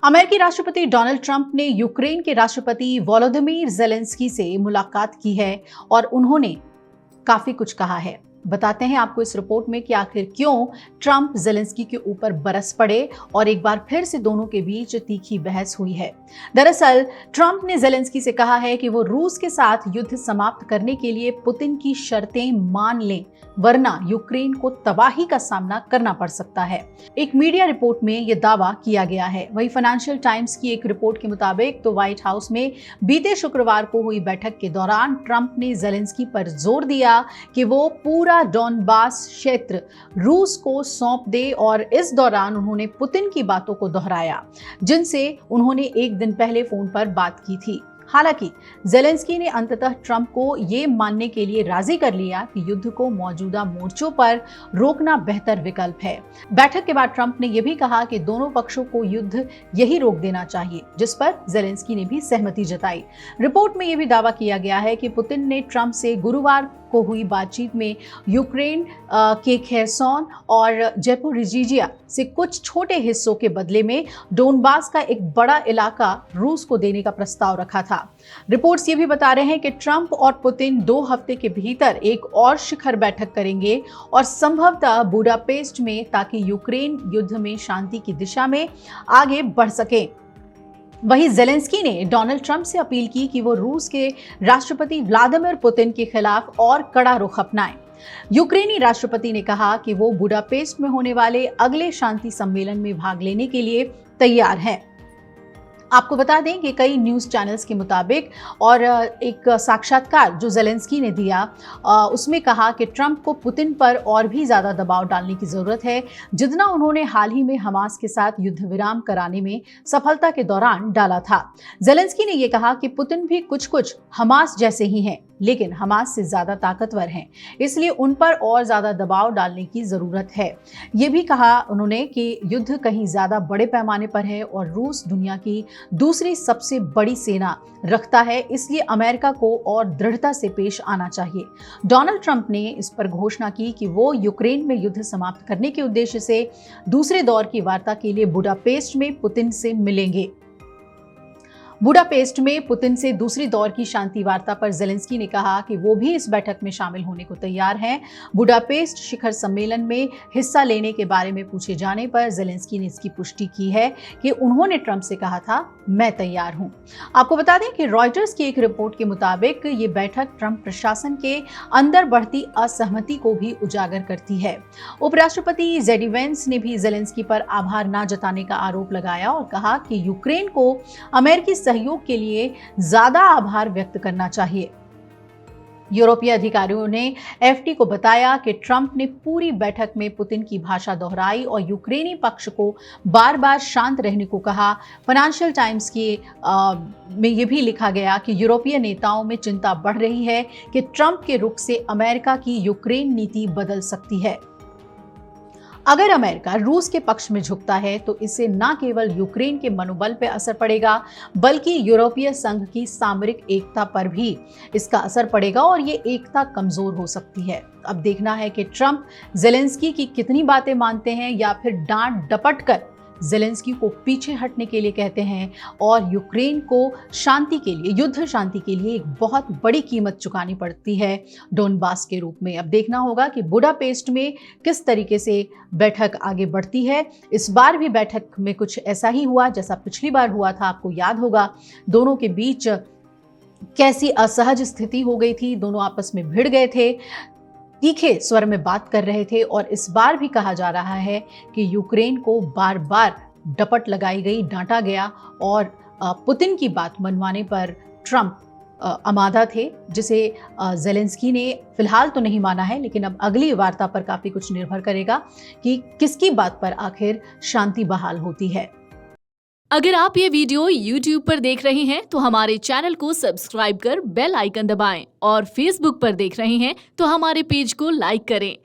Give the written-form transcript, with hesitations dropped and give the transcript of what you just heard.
अमेरिकी राष्ट्रपति Donald Trump ने यूक्रेन के राष्ट्रपति वोलोदिमीर ज़ेलेंस्की से मुलाकात की है और उन्होंने काफी कुछ कहा है। बताते हैं आपको इस रिपोर्ट में कि आखिर क्यों ट्रंप ज़ेलेंस्की के ऊपर बरस पड़े और एक बार फिर से दोनों के बीच तीखी बहस हुई है। दरअसल ट्रंप ने ज़ेलेंस्की से कहा है कि वो रूस के साथ युद्ध समाप्त करने के लिए पुतिन की शर्तें मान लें, वरना यूक्रेन को तबाही का सामना करना पड़ सकता है। एक मीडिया रिपोर्ट में यह दावा किया गया है। वहीं फाइनेंशियल टाइम्स की एक रिपोर्ट के मुताबिक तो व्हाइट हाउस में बीते शुक्रवार को हुई बैठक के दौरान ट्रंप ने ज़ेलेंस्की पर जोर दिया कि वो पूरा डोनबास क्षेत्र रूस को सौंप दे और इस दौरान उन्होंने पुतिन की बातों को दोहराया, जिनसे उन्होंने एक दिन पहले फोन पर बात की थी। हालांकि ज़ेलेंस्की ने अंततः ट्रंप को ये मानने के लिए राजी कर लिया कि युद्ध को मौजूदा मोर्चों पर रोकना बेहतर विकल्प है। बैठक के बाद ट्रंप ने यह भी कहा कि दोनों पक्षों को युद्ध यही रोक देना चाहिए, जिस पर ज़ेलेंस्की ने भी सहमति जताई। रिपोर्ट में यह भी दावा किया गया है कि पुतिन ने ट्रंप से गुरुवार को हुई बातचीत में यूक्रेन के खेरसोन और ज़ैपोरिजिया से कुछ छोटे हिस्सों के बदले में डोनबास का एक बड़ा इलाका रूस को देने का प्रस्ताव रखा था। रिपोर्ट्स ये भी बता रहे हैं कि ट्रंप और पुतिन 2 हफ्ते के भीतर एक और शिखर बैठक करेंगे और संभवतः बुडापेस्ट में, ताकि यूक्रेन युद्ध में शांति की दिशा में आगे बढ़ सके। वहीं ज़ेलेंस्की ने डोनाल्ड ट्रंप से अपील की कि वो रूस के राष्ट्रपति व्लादिमीर पुतिन के खिलाफ और कड़ा रुख अपनाएं। यूक्रेनी राष्ट्रपति ने कहा कि वो बुडापेस्ट में होने वाले अगले शांति सम्मेलन में भाग लेने के लिए तैयार हैं। आपको बता दें कि कई न्यूज़ चैनल्स के मुताबिक और एक साक्षात्कार जो ज़ेलेंस्की ने दिया उसमें कहा कि ट्रंप को पुतिन पर और भी ज़्यादा दबाव डालने की ज़रूरत है, जितना उन्होंने हाल ही में हमास के साथ युद्ध विराम कराने में सफलता के दौरान डाला था। ज़ेलेंस्की ने यह कहा कि पुतिन भी कुछ हमास जैसे ही हैं, लेकिन हमास से ज़्यादा ताकतवर हैं, इसलिए उन पर और ज़्यादा दबाव डालने की ज़रूरत है। ये भी कहा उन्होंने कि युद्ध कहीं ज़्यादा बड़े पैमाने पर है और रूस दुनिया की दूसरी सबसे बड़ी सेना रखता है, इसलिए अमेरिका को और दृढ़ता से पेश आना चाहिए। डोनाल्ड ट्रंप ने इस पर घोषणा की कि वो यूक्रेन में युद्ध समाप्त करने के उद्देश्य से दूसरे दौर की वार्ता के लिए बुडापेस्ट में पुतिन से मिलेंगे। बुडापेस्ट में पुतिन से दूसरी दौर की शांति वार्ता पर ज़ेलेंस्की ने कहा कि वो भी इस बैठक में शामिल होने को तैयार हैं। बुडापेस्ट शिखर सम्मेलन में हिस्सा लेने के बारे में पूछे जाने पर ज़ेलेंस्की ने इसकी पुष्टि की है कि उन्होंने ट्रंप से कहा था, मैं तैयार हूं। आपको बता दें कि रॉयटर्स की एक रिपोर्ट के मुताबिक ये बैठक ट्रंप प्रशासन के अंदर बढ़ती असहमति को भी उजागर करती है। उपराष्ट्रपति जेडी वेंस ने भी ज़ेलेंस्की पर आभार न जताने का आरोप लगाया और कहा कि यूक्रेन को अमेरिकी सहयोग के लिए ज्यादा आभार व्यक्त करना चाहिए। यूरोपीय अधिकारियों ने एफटी को बताया कि ट्रंप ने पूरी बैठक में पुतिन की भाषा दोहराई और यूक्रेनी पक्ष को बार बार शांत रहने को कहा। फाइनेंशियल टाइम्स में यह भी लिखा गया कि यूरोपीय नेताओं में चिंता बढ़ रही है कि ट्रंप के रुख से अमेरिका की यूक्रेन नीति बदल सकती है। अगर अमेरिका रूस के पक्ष में झुकता है तो इससे न केवल यूक्रेन के मनोबल पर असर पड़ेगा, बल्कि यूरोपीय संघ की सामरिक एकता पर भी इसका असर पड़ेगा और ये एकता कमजोर हो सकती है। अब देखना है कि ट्रंप ज़ेलेंस्की की कितनी बातें मानते हैं या फिर डांट डपट कर ज़ेलेंस्की को पीछे हटने के लिए कहते हैं और यूक्रेन को शांति के लिए, युद्ध शांति के लिए एक बहुत बड़ी कीमत चुकानी पड़ती है डोनबास के रूप में। अब देखना होगा कि बुडापेस्ट में किस तरीके से बैठक आगे बढ़ती है। इस बार भी बैठक में कुछ ऐसा ही हुआ जैसा पिछली बार हुआ था। आपको याद होगा दोनों के बीच कैसी असहज स्थिति हो गई थी, दोनों आपस में भिड़ गए थे, तीखे स्वर में बात कर रहे थे और इस बार भी कहा जा रहा है कि यूक्रेन को बार बार डपट लगाई गई, डांटा गया और पुतिन की बात मनवाने पर ट्रंप आमादा थे, जिसे ज़ेलेंस्की ने फिलहाल तो नहीं माना है, लेकिन अब अगली वार्ता पर काफ़ी कुछ निर्भर करेगा कि किसकी बात पर आखिर शांति बहाल होती है। अगर आप ये वीडियो YouTube पर देख रहे हैं तो हमारे चैनल को सब्सक्राइब कर बेल आइकन दबाएं और Facebook पर देख रहे हैं तो हमारे पेज को लाइक करें।